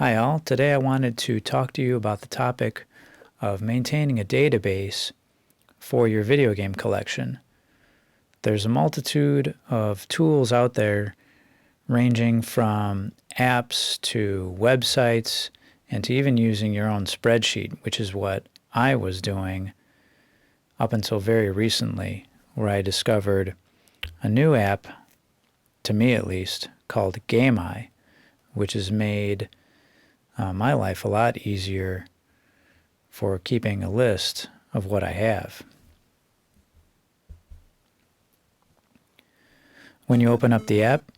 Hi all, today I wanted to talk to you about the topic of maintaining a database for your video game collection. There's a multitude of tools out there ranging from apps to websites and to even using your own spreadsheet, which is what I was doing up until very recently, where I discovered a new app, to me at least, called GAMEYE, which has made my life a lot easier for keeping a list of what I have. When you open up the app,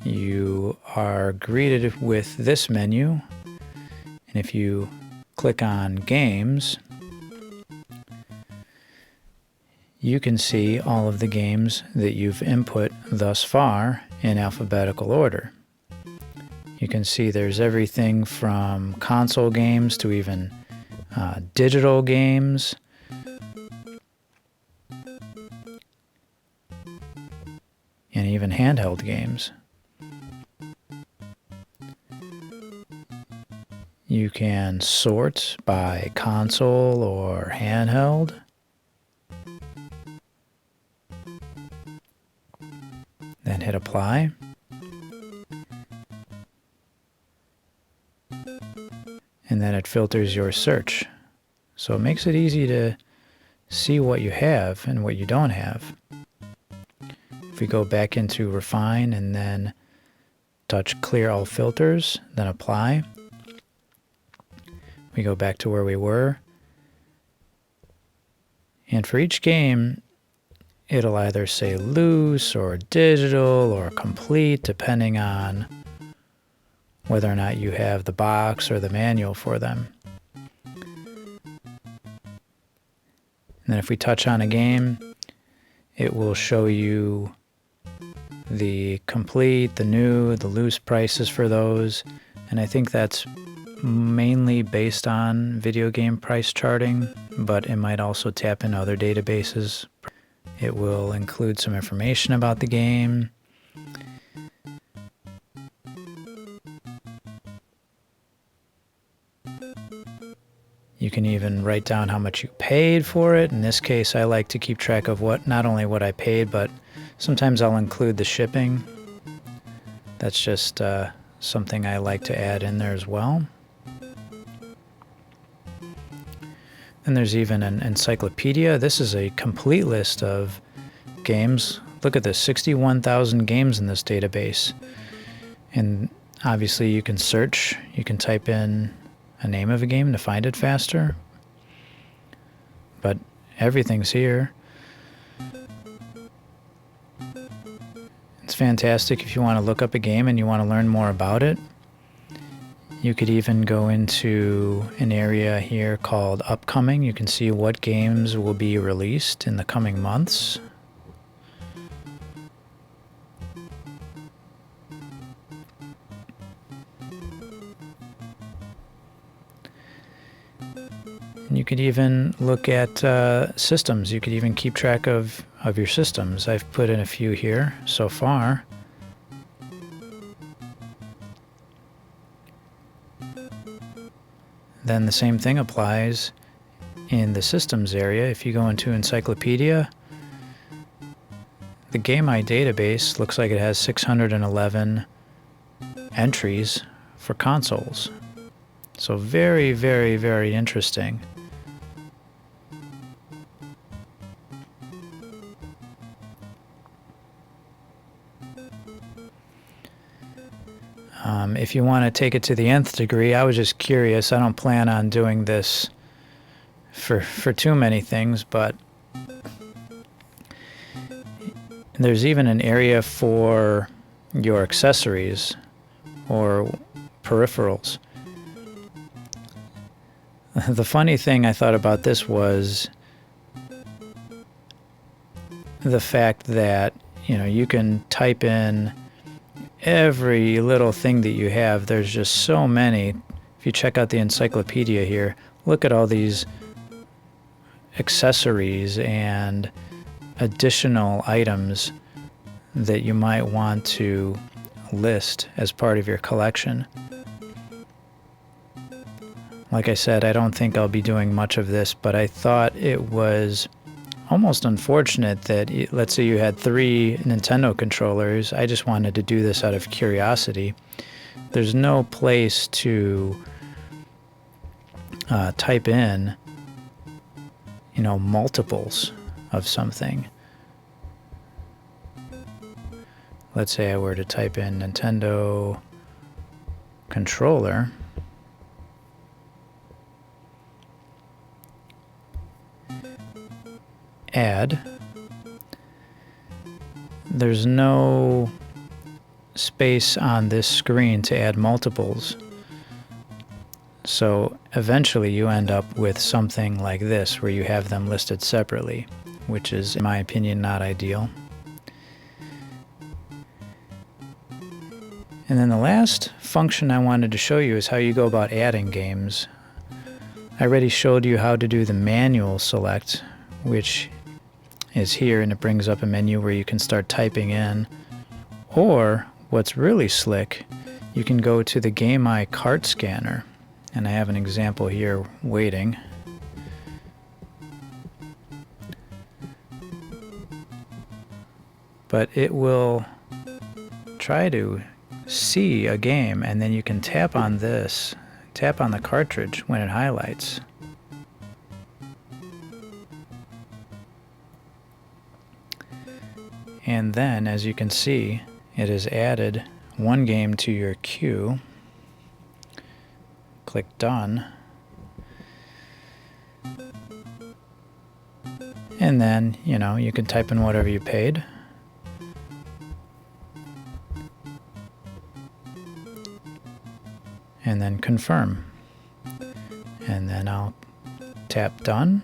you are greeted with this menu, and if you click on Games, you can see all of the games that you've input thus far in alphabetical order. You can see there's everything from console games to even digital games. And even handheld games. You can sort by console or handheld. Then hit apply. And then it filters your search. So it makes it easy to see what you have and what you don't have. If we go back into refine and then touch clear all filters, then apply, we go back to where we were. And for each game, it'll either say loose or digital or complete, depending on whether or not you have the box or the manual for them. And then if we touch on a game, it will show you the complete, the new, the loose prices for those. And I think that's mainly based on video game price charting, but it might also tap in other databases. It will include some information about the game. You can even write down how much you paid for it. In this case, I like to keep track of not only what I paid, but sometimes I'll include the shipping. That's just something I like to add in there as well. And there's even an encyclopedia. This is a complete list of games. Look at this, 61,000 games in this database. And obviously you can search. You can type in a name of a game to find it faster. But everything's here. It's fantastic if you want to look up a game and you want to learn more about it. You could even go into an area here called Upcoming. You can see what games will be released in the coming months. And you could even look at systems. You could even keep track of your systems. I've put in a few here so far. Then the same thing applies in the systems area. If you go into Encyclopedia, the GAMEYE database looks like it has 611 entries for consoles. So very, very, very interesting. If you want to take it to the nth degree, I was just curious. I don't plan on doing this for too many things, but there's even an area for your accessories or peripherals. The funny thing I thought about this was the fact that, you can type in every little thing that you have. There's just so many. If you check out the encyclopedia here, look at all these accessories and additional items that you might want to list as part of your collection. Like I said, I don't think I'll be doing much of this, but I thought it was almost unfortunate that, let's say you had 3 Nintendo controllers. I just wanted to do this out of curiosity. There's no place to type in, multiples of something. Let's say I were to type in Nintendo controller. Add. There's no space on this screen to add multiples. So eventually you end up with something like this where you have them listed separately, which is, in my opinion, not ideal. And then the last function I wanted to show you is how you go about adding games. I already showed you how to do the manual select, which is here, and it brings up a menu where you can start typing in. Or, what's really slick, you can go to the GAMEYE cart scanner, and I have an example here waiting. But it will try to see a game, and then you can tap on this, tap on the cartridge when it highlights. And then, as you can see, it has added 1 game to your queue. Click Done. And then, you can type in whatever you paid. And then confirm. And then I'll tap Done.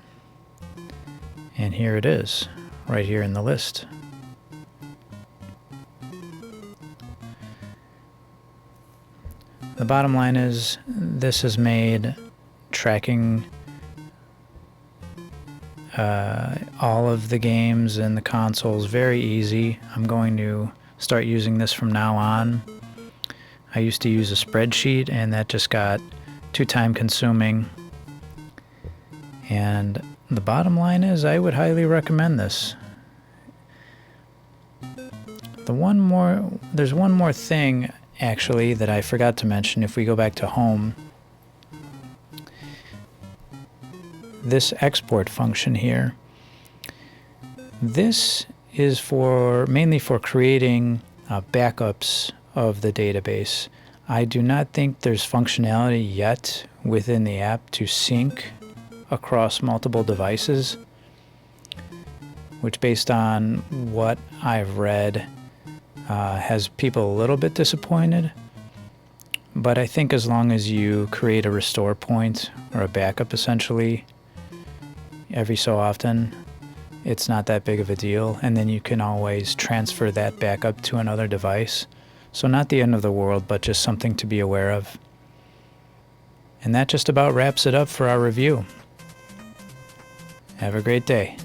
And here it is, right here in the list. The bottom line is, this has made tracking all of the games and the consoles very easy. I'm going to start using this from now on. I used to use a spreadsheet, and that just got too time consuming. And the bottom line is, I would highly recommend this. There's one more thing actually that I forgot to mention. If we go back to home, this export function here, this is mainly for creating backups of the database. I do not think there's functionality yet within the app to sync across multiple devices, which, based on what I've read, has people a little bit disappointed. But I think as long as you create a restore point or a backup essentially every so often, it's not that big of a deal, and then you can always transfer that backup to another device. So not the end of the world, but just something to be aware of. And that just about wraps it up for our review. Have a great day.